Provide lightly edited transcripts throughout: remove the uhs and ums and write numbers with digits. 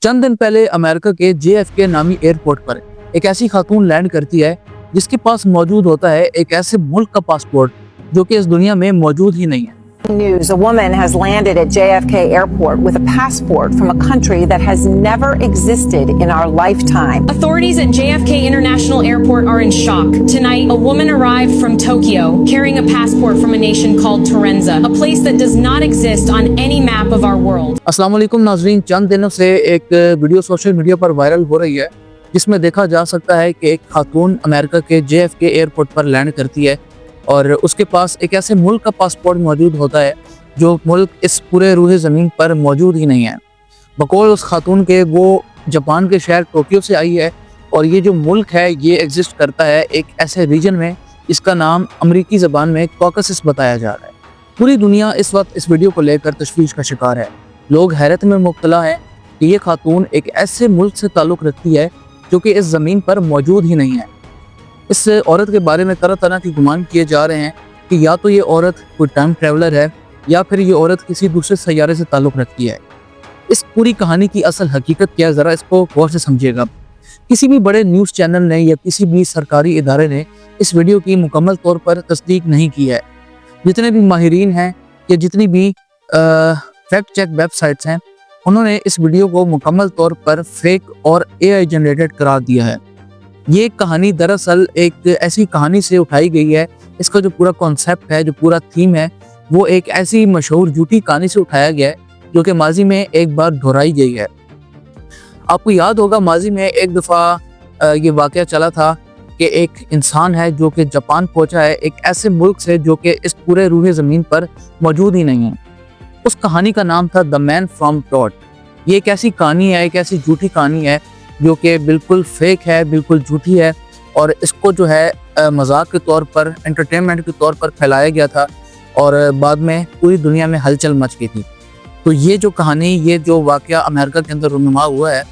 चंद दिन पहले अमेरिका के JFK नामी एयरपोर्ट पर एक ऐसी खातून लैंड करती है जिसके पास मौजूद होता है एक ऐसे मुल्क का पासपोर्ट जो कि इस दुनिया में मौजूद ही नहीं है। News: a woman has landed at JFK Airport with a passport from a country that has never existed in our lifetime. Authorities at JFK International Airport are in shock. Tonight, a woman arrived from Tokyo carrying a passport from a nation called Terenza, a place that does not exist on any map of our world. अस्सलाम वालेकुम नाज़रीन, चंद दिनों से एक video social media पर viral हो रही है जिसमें देखा जा सकता है कि एक खातून अमेरिका के JFK एयरपोर्ट पर लैंड करती है और उसके पास एक ऐसे मुल्क का पासपोर्ट मौजूद होता है जो मुल्क इस पूरे रूहे ज़मीन पर मौजूद ही नहीं है। बकौल उस खातून के वो जापान के शहर टोक्यो से आई है और ये जो मुल्क है ये एग्जिस्ट करता है एक ऐसे रीजन में इसका नाम अमरीकी ज़बान में कॉकसस बताया जा रहा है। पूरी दुनिया इस वक्त इस वीडियो को लेकर तशवीश का शिकार है। लोग हैरत में मुब्तला हैं कि ये खातून एक ऐसे मुल्क से ताल्लुक़ रखती है जो कि इस ज़मीन पर मौजूद ही नहीं है। इस औरत के बारे में तरह तरह के गुमान किए जा रहे हैं कि या तो ये औरत कोई टाइम ट्रैवलर है या फिर ये औरत किसी दूसरे सैयारे से ताल्लुक़ रखती है। इस पूरी कहानी की असल हकीकत क्या है, ज़रा इसको गौर से समझिएगा। किसी भी बड़े न्यूज़ चैनल ने या किसी भी सरकारी इदारे ने इस वीडियो की मुकम्मल तौर पर तस्दीक नहीं की है। जितने भी माहिरीन हैं या जितनी भी फैक्ट चेक वेबसाइट्स हैं उन्होंने इस वीडियो को मुकम्मल तौर पर फेक और AI जनरेटेड करार दिया है। ये कहानी दरअसल एक ऐसी कहानी से उठाई गई है। इसका जो पूरा कॉन्सेप्ट है, जो पूरा थीम है, वो एक ऐसी मशहूर झूठी कहानी से उठाया गया है जो कि माजी में एक बार दोहराई गई है। आपको याद होगा माजी में एक दफ़ा ये वाक़या चला था कि एक इंसान है जो कि जापान पहुंचा है एक ऐसे मुल्क से जो कि इस पूरे रूहे ज़मीन पर मौजूद ही नहीं है। उस कहानी का नाम था द मैन फ्रॉम टॉड। ये एक ऐसी कहानी है, एक ऐसी झूठी कहानी है जो कि बिल्कुल फेक है, बिल्कुल झूठी है और इसको जो है मजाक के तौर पर, एंटरटेनमेंट के तौर पर फैलाया गया था और बाद में पूरी दुनिया में हलचल मच गई थी। तो ये जो कहानी, ये जो वाक़या अमेरिका के अंदर रुनुमा हुआ है,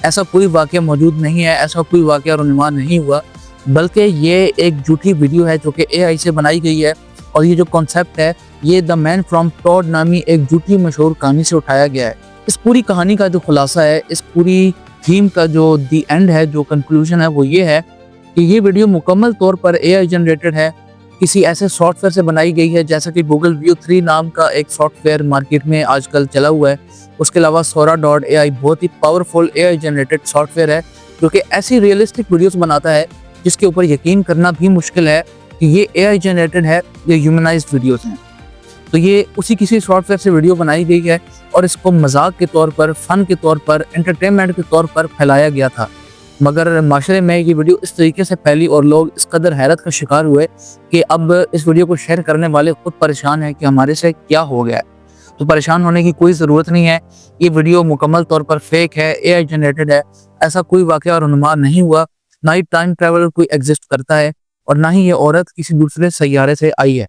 ऐसा कोई वाक़या मौजूद नहीं है, ऐसा कोई वाक़या रुनुमा नहीं हुआ, बल्कि ये एक झूठी वीडियो है जो कि AI से बनाई गई है और ये जो कॉन्सेप्ट है ये द मैन फ्रॉम टॉड नामी एक झूठी मशहूर कहानी से उठाया गया है। इस पूरी कहानी का जो खुलासा है, इस पूरी थीम का जो दी एंड है, जो कंक्लूजन है, वो ये है कि ये वीडियो मुकम्मल तौर पर AI जनरेटेड है, किसी ऐसे सॉफ्टवेयर से बनाई गई है जैसा कि गूगल व्यू 3 नाम का एक सॉफ्टवेयर मार्केट में आजकल चला हुआ है। उसके अलावा Sora.ai बहुत ही पावरफुल AI जनरेटेड सॉफ्टवेयर है जो कि ऐसी रियलिस्टिक वीडियोस बनाता है जिसके ऊपर यकीन करना भी मुश्किल है कि ये AI जनरेटेड है, ये ह्यूमनाइज्ड वीडियोस हैं। तो ये उसी किसी सॉफ्टवेयर से वीडियो बनाई गई है और इसको मजाक के तौर पर, फ़न के तौर पर, एंटरटेनमेंट के तौर पर फैलाया गया था। मगर माशरे में ये वीडियो इस तरीके से फैली और लोग इस कदर हैरत का शिकार हुए कि अब इस वीडियो को शेयर करने वाले खुद परेशान हैं कि हमारे से क्या हो गया है। तो परेशान होने की कोई ज़रूरत नहीं है। ये वीडियो मुकम्मल तौर पर फेक है, AI जनरेटेड है, ऐसा कोई वाक़या रुनुमा नहीं हुआ, ना ही टाइम ट्रैवल कोई एग्जिस्ट करता है और ना ही ये औरत किसी दूसरे सैयारे से आई है।